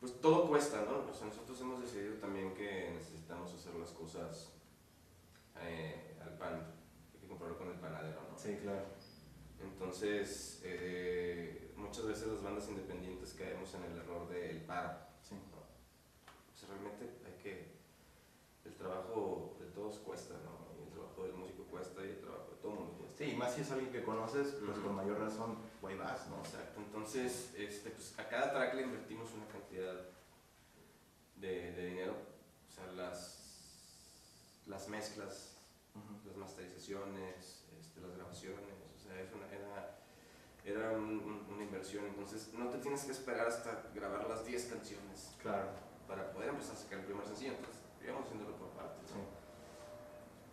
pues todo cuesta, ¿no? O sea, nosotros hemos decidido también que necesitamos hacer las cosas al pan, hay que comprarlo con el panadero, ¿no? Sí, claro. Entonces, muchas veces las bandas independientes caemos en el error del paro. Sí. ¿No? Pues realmente el trabajo de todos cuesta, ¿no? Y el trabajo del músico cuesta y el trabajo de todo el mundo cuesta. Sí, y más si es alguien que conoces, pues con mayor razón, ahí vas, ¿no? Exacto. Entonces, pues a cada track le invertimos una cantidad de dinero. O sea, las mezclas, las masterizaciones, las grabaciones, o sea, era una inversión. Entonces, no te tienes que esperar hasta grabar las 10 canciones. Claro. Para poder empezar a sacar el primer sencillo. Entonces, íbamos haciéndolo por partes, ¿no?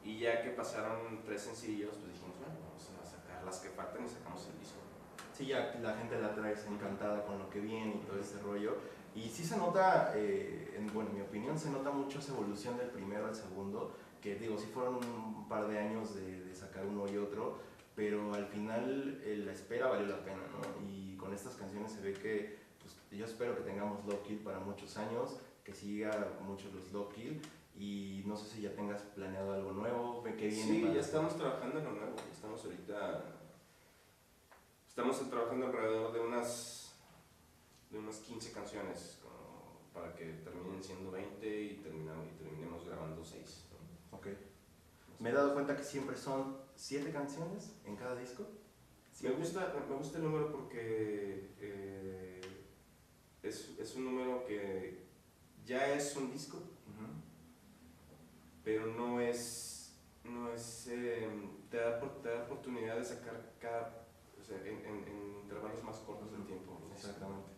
Y ya que pasaron 3 sencillos, pues dijimos, bueno, vamos a sacar las que faltan y sacamos el disco. Sí, ya la gente la trae encantada con lo que viene y todo ese rollo. Y sí se nota, bueno, en mi opinión, se nota mucho esa evolución del primero al segundo, que digo, sí fueron un par de años de sacar uno y otro, pero al final la espera valió la pena, ¿no? Y con estas canciones se ve que, pues, yo espero que tengamos Love Kill para muchos años, que siga mucho los Love Kill, y no sé si ya tengas planeado algo nuevo, ¿qué viene? Sí, ya estamos trabajando en lo nuevo, estamos ahorita, estamos trabajando alrededor de unas 15 canciones, como para que terminen siendo 20 y terminemos grabando 6. ¿no? Ok. Me he dado cuenta que siempre son 7 canciones en cada disco. Me gusta el número porque es un número que ya es un disco, pero no es te da oportunidad de sacar o sea, en intervalos más cortos de tiempo. Exactamente.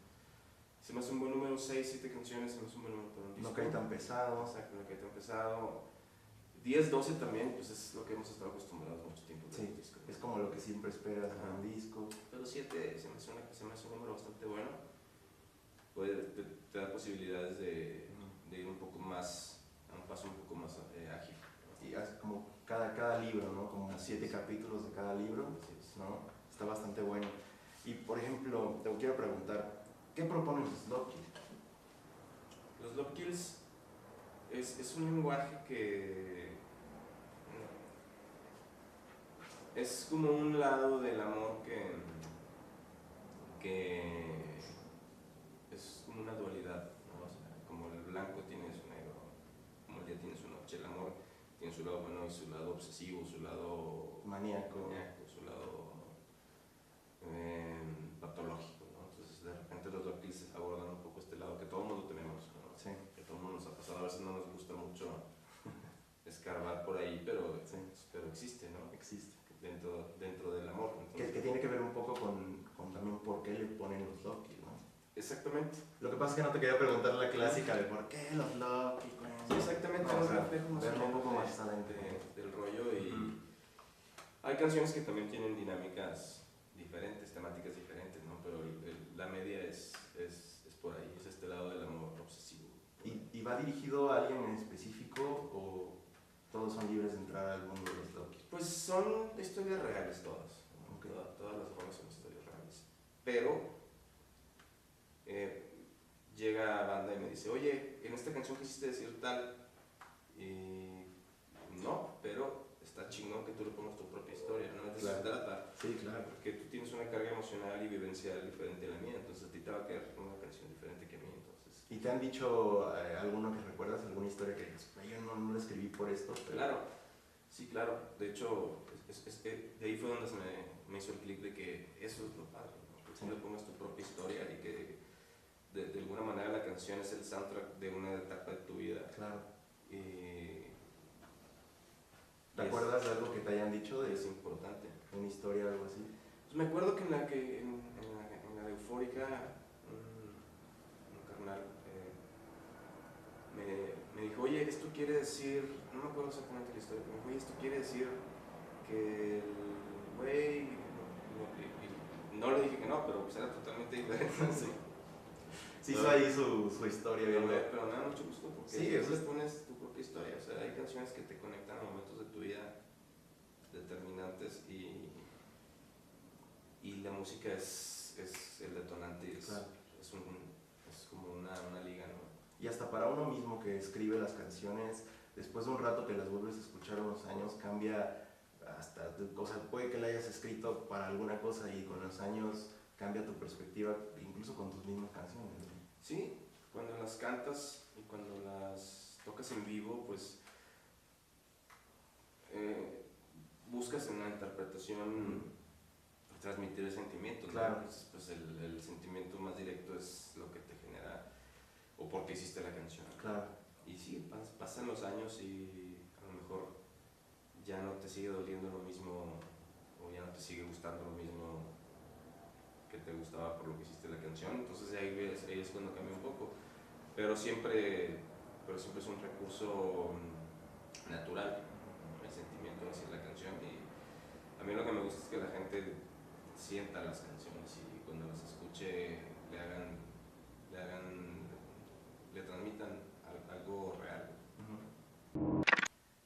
Se me hace un buen número, 6, 7 canciones, se me hace un buen número para un disco. No cae tan pesado. Exacto, no cae tan pesado. 10, 12 también, pues es lo que hemos estado acostumbrados mucho tiempo. Sí, disco. Es como lo que siempre esperas en un disco. Pero 7 se me hace un número bastante bueno. Te da posibilidades de ir un poco más, a un paso un poco más ágil. Y hace como cada libro, ¿no? Como 7 es. capítulos de cada libro, Es. ¿no? Está bastante bueno. Y por ejemplo, te quiero preguntar, ¿qué proponen los Love Kill? Los Love Kills es un lenguaje que es como un lado del amor que es como una dualidad, ¿no? O sea, como el blanco tiene su negro, como el día tiene su noche, el amor tiene su lado bueno y su lado obsesivo, su lado Maníaco, su lado patológico, ¿no? Entonces de repente los Love Kills abordan un poco este lado que todo el mundo tenemos, ¿no? sí. Que todo el mundo nos ha pasado, a veces no nos gusta mucho escarbar por ahí, pero existe, ¿no? Existe. Dentro del amor. Entonces, Que tiene que ver un poco con también por qué le ponen los Love Kill, ¿no? exactamente. Lo que pasa es que no te quería preguntar la clásica de por qué los Love Kill. Sí, exactamente, No, un o sea, reflejo más verlo un poco de- más adentro. del rollo y hay canciones que también tienen dinámicas diferentes, temáticas diferentes, ¿no? Pero la media es por ahí, es este lado del amor obsesivo. ¿Y va dirigido a alguien en específico o todos son libres de entrar al mundo de los Love Kill? Pues son historias reales todas, ¿no? Okay. Todas las formas son historias reales. Pero llega banda y me dice, oye, en esta canción quisiste decir tal, y no, pero está chingón que tú le pongas tu propia historia, ¿no? Es de eso se trata. Sí, claro. Porque tú tienes una carga emocional y vivencial diferente a la mía, entonces a ti te va a quedar una canción diferente que a mí, entonces. ¿Y te han dicho alguno que recuerdas, alguna historia que digas, yo no lo escribí por esto? Pero... Claro, sí, claro. De hecho, de ahí fue donde me hizo el clic de que eso es lo padre, ¿no? Que tú le pongas tu propia historia y que de alguna manera la canción es el soundtrack de una etapa de tu vida. Claro. ¿Te Es- acuerdas de algo que te hayan dicho de Es importante. una historia o algo así? Pues me acuerdo que en la de Eufórica, un carnal me dijo, oye, esto quiere decir, no me acuerdo exactamente la historia, pero me dijo, oye, esto quiere decir que el güey, y no le dije que no, pero pues era totalmente diferente. Sí, hizo ahí su historia bien. Pero me da mucho gusto porque Sí, eso le es... pones tu propia historia, o sea, hay canciones que te conectan a momentos de tu vida determinantes y la música es el detonante, Claro. es como una liga, ¿no? Y hasta para uno mismo que escribe las canciones, después de un rato que las vuelves a escuchar unos años, cambia hasta, o sea, puede que la hayas escrito para alguna cosa y con los años cambia tu perspectiva, incluso con tus mismas canciones, ¿no? Sí, cuando las cantas y cuando las tocas en vivo, pues buscas en la interpretación transmitir el sentimiento, ¿no? Claro. Entonces, pues el sentimiento más directo es lo que te genera o por qué hiciste la canción. Claro. Y sí, pasan los años y a lo mejor ya no te sigue doliendo lo mismo o ya no te sigue gustando lo mismo que te gustaba por lo que hiciste la canción, entonces ahí es cuando cambia un poco, pero siempre es un recurso natural, el hacia la canción, y a mí lo que me gusta es que la gente sienta las canciones y cuando las escuche le transmitan algo real.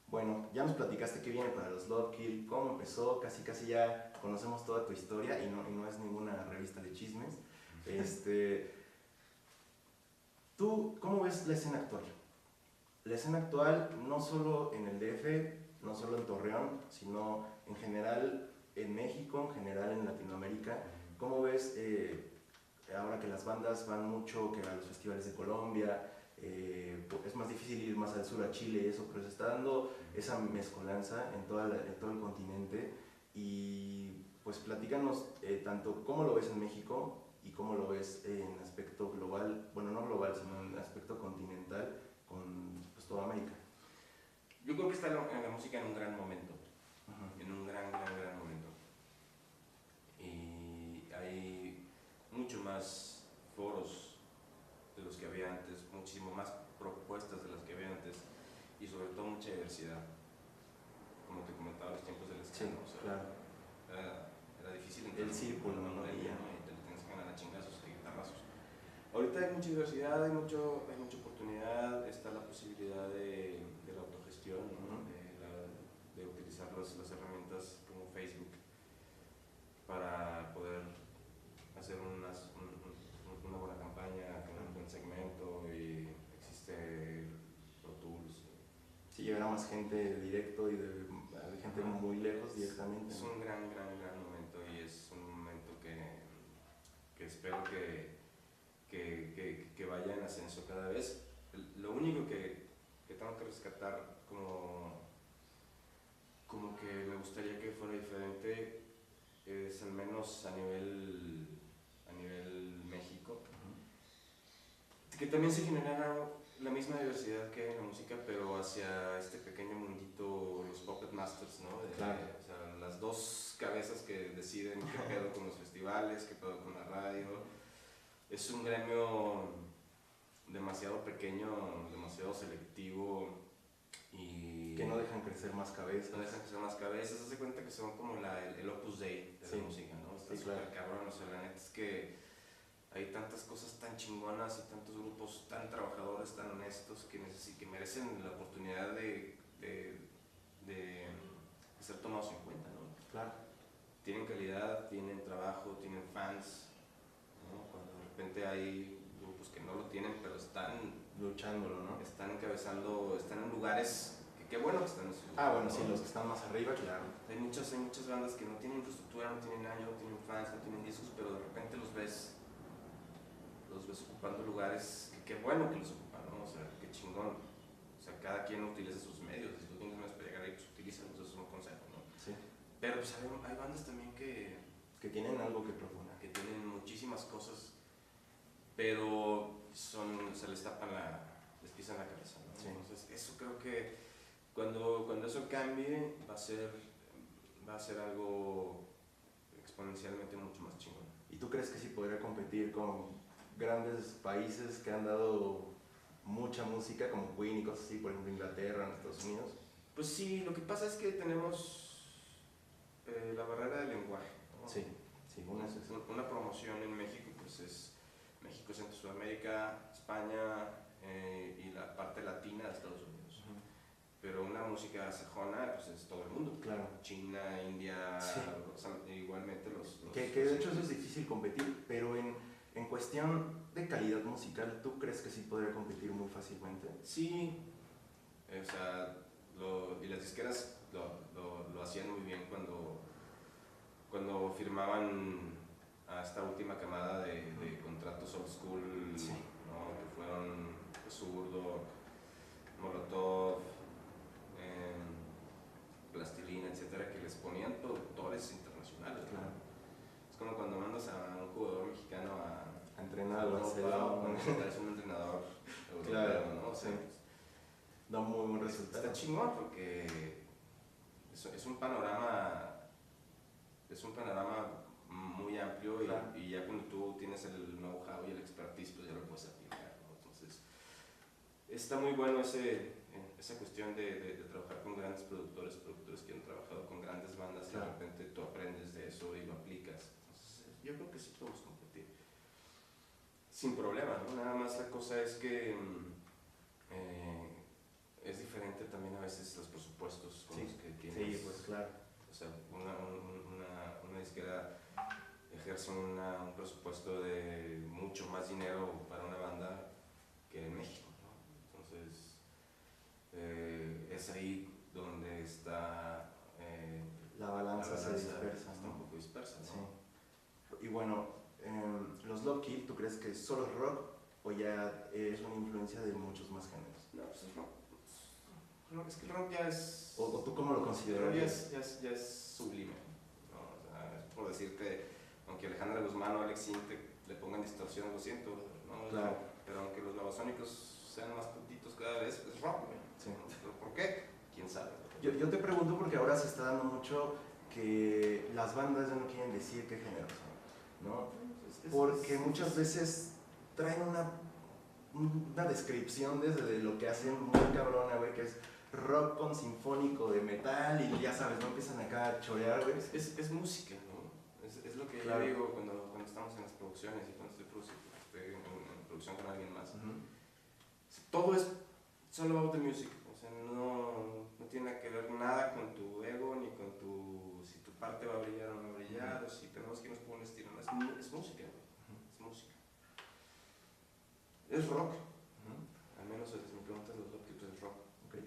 Bueno, ya nos platicaste qué viene para los Love Kill, cómo empezó, casi ya conocemos toda tu historia y no es ninguna revista de chismes. ¿Tú cómo ves la escena actual? La escena actual no solo en el DF, no solo en Torreón, sino en general en México, en general en Latinoamérica. ¿Cómo ves ahora que las bandas van mucho que a los festivales de Colombia? Es más difícil ir más al sur, a Chile y eso, pero se está dando esa mezcolanza en todo el continente. Y pues platícanos tanto cómo lo ves en México y cómo lo ves en aspecto global, bueno, no global, sino en aspecto continental con pues, toda América. Yo creo que está la música en un gran momento, en un gran momento. Y hay mucho más foros de los que había antes, muchísimo más propuestas de las que había antes, y sobre todo mucha diversidad. Como te comentaba, los tiempos del escena, sí, o sea, claro. era difícil entrar el círculo, ¿no? Y te lo tienes que ganar a chingazos y guitarrazos. Ahorita hay mucha diversidad, hay mucha oportunidad, está la posibilidad de la autogestión, ¿no? de utilizar las herramientas como Facebook para poder hacer una buena campaña con un buen segmento, y existe Pro Tools. Sí, llegar a más gente directo y de gente muy lejos directamente. Es un gran momento, y es un momento que espero que vaya en ascenso cada vez. Lo único que tengo que rescatar como que me gustaría que fuera diferente es, al menos a nivel México, que también se generara la misma diversidad que hay en la música, pero hacia este pequeño mundito, los Puppet Masters, ¿no? Claro. O sea, las dos cabezas que deciden qué pedo con los festivales, qué pedo con la radio. Es un gremio demasiado pequeño, demasiado selectivo, y que no dejan crecer más cabezas. No dejan crecer más cabezas. Haz de cuenta que son como el Opus Dei de la música, ¿no? Está súper cabrón. O sea, la neta es que hay tantas cosas tan chingonas y tantos grupos tan trabajadores, tan honestos, que merecen la oportunidad de ser tomados en cuenta, ¿no? Claro. Tienen calidad, tienen trabajo, tienen fans, ¿no? Cuando de repente hay grupos que no lo tienen, pero están luchándolo, ¿no? Están encabezando, están en lugares que bueno que están en su lugar. Bueno, sí, los que están más arriba, claro. Hay muchas bandas que no tienen infraestructura, no tienen años, no tienen fans, no tienen discos, pero de repente los ves ocupando lugares que bueno que los ocupan, ¿no? O sea, qué chingón. O sea, cada quien utiliza sus medios. Si tú tienes medios para llegar ahí, pues utilízalos, eso es un consejo, ¿no? Sí. Pero pues hay bandas también que tienen algo que proponer. Que tienen muchísimas cosas, pero se les tapan les pisan la cabeza, ¿no? Sí. Entonces, eso creo que cuando eso cambie va a ser algo exponencialmente mucho más chingón. ¿Y tú crees que sí podría competir con grandes países que han dado mucha música, como Queen y cosas así, por ejemplo Inglaterra, en Estados Unidos? Pues sí, lo que pasa es que tenemos la barrera del lenguaje, ¿no? Sí, una promoción en México, pues es México, Centro, Sudamérica, España y la parte latina de Estados Unidos. Pero una música sajona, pues es todo el mundo. Claro. China, India, sí. O sea, igualmente que de hecho eso es difícil competir, pero en cuestión de calidad musical, ¿tú crees que sí podría competir muy fácilmente? Sí, o sea, y las disqueras lo hacían muy bien cuando firmaban a esta última camada de contratos old school, sí. ¿No? Que fueron Zurdo, Molotov, Plastilina, etcétera, que les ponían productores internacionales. Claro. Es como cuando mandas a un jugador mexicano a entrenar a Europa, cuando es un entrenador europeo, claro, ¿no? O sea, sí. Da muy buen resultado. Está chingón porque es un panorama muy amplio, claro. y ya cuando tú tienes el know-how y el expertise, pues ya lo puedes aplicar, ¿no? Entonces, está muy bueno ese esa cuestión de trabajar con grandes productores que han trabajado con grandes bandas, claro. Y de repente tú aprendes de eso y lo aplicas. Entonces, yo creo que sí podemos competir sin problema, ¿no? Nada más la cosa es que es diferente también a veces los presupuestos con los que tienes. Sí, pues claro. O sea, una disquera ejerce un presupuesto de mucho más dinero para una banda que en México, ¿no? Entonces, es ahí donde está la balanza se dispersa, está un poco dispersa, ¿no? Sí. Y bueno, los Love Kill, ¿tú crees que solo es rock o ya es una influencia de muchos más géneros? No, pues es rock. Es que el rock ya es... ¿O tú cómo lo considerarías? El rock ya es sublime, ¿no? O sea, es por decir que aunque Alejandra Guzmán o Alex Sintek le pongan distorsión, lo siento, ¿no? Claro. Pero aunque los Babasónicos sean más puntitos cada vez, es rock, ¿no? Sí. ¿Pero por qué? ¿Quién sabe? Yo te pregunto porque ahora se está dando mucho que las bandas ya no quieren decir qué género son, ¿no? Porque muchas veces traen una descripción desde lo que hacen muy cabrona, güey, que es rock con sinfónico de metal y ya sabes, no empiezan acá a chorear, güey. Es música, ¿no? Es lo que claro. Yo digo cuando estamos en las producciones y cuando estoy en producción con alguien más. Todo es solo about the music, o sea, no tiene que ver nada con tu ego ni con si tu parte va a brillar o no va a brillar, o si tenemos que irnos por un estilo, no, es música, es música. Es rock, al menos si me preguntas los Love Kill, pues es rock. Okay.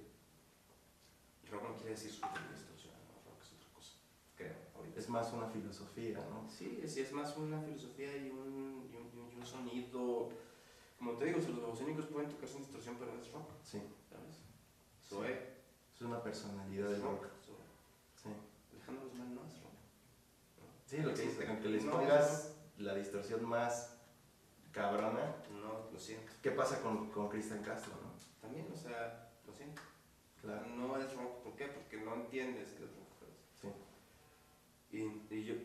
El rock no quiere decir súper distorsión, ¿no? Rock es otra cosa, creo, ahorita. Es más una filosofía, ¿no? Sí, es más una filosofía y un sonido. Como te digo, si los Babasónicos pueden tocar sin distorsión, pero es rock. Sí. ¿Sabes? Zoé. Es una personalidad del rock. Sí. Alejandro Guzmán no es rock. ¿No? Sí, lo que dices, aunque les pongas la distorsión más cabrona. No, lo siento. ¿Qué pasa con Cristian Castro, no? También, o sea, lo siento. Claro. No es rock. ¿Por qué? Porque no entiendes que es rock. ¿sabes? Sí. Y yo,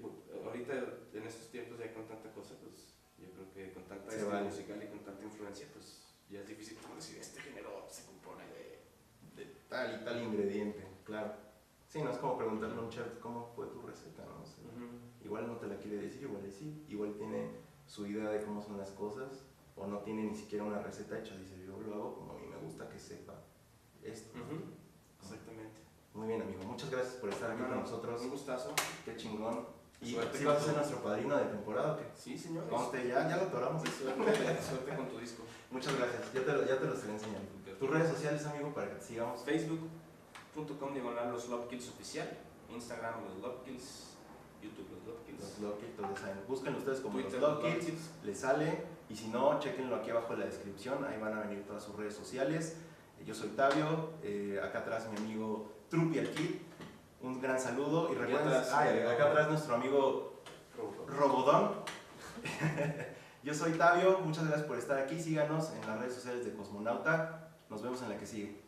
ahorita, en estos tiempos, ya con tanta cosa, pues, yo creo que con tanta estilo musical y con tanta influencia, pues, ya es difícil como decir, este género se compone de tal y tal ingrediente, claro. Sí, no es como preguntarle a un chef cómo fue tu receta, ¿no? O sea, igual no te la quiere decir, igual sí, igual tiene su idea de cómo son las cosas, o no tiene ni siquiera una receta hecha, dice, yo lo hago como a mí me gusta que sepa esto. Exactamente. Muy bien, amigo, muchas gracias por estar aquí con nosotros. Un gustazo. Qué chingón. ¿Y suerte si vas a ser nuestro padrino de temporada o qué? Sí, señor. Conste, ya lo atoramos. Suerte con tu disco. Muchas gracias, ya te lo estaré enseñando. Tus redes sociales, amigo, para que te sigamos. Facebook.com/Los Love Kills oficial, Instagram Los Love Kills, YouTube Los Love Kills. Los Love Kills, todos saben. Búsquenlo ustedes como Twitter, Los Love Kills, les sale. Y si no, chequenlo aquí abajo en la descripción, ahí van a venir todas sus redes sociales. Yo soy Tavio, acá atrás mi amigo Trupi el Kid. Un gran saludo y recuerden, acá atrás nuestro amigo Robodón. Yo soy Tavio, muchas gracias por estar aquí, síganos en las redes sociales de Cosmonauta, nos vemos en la que sigue.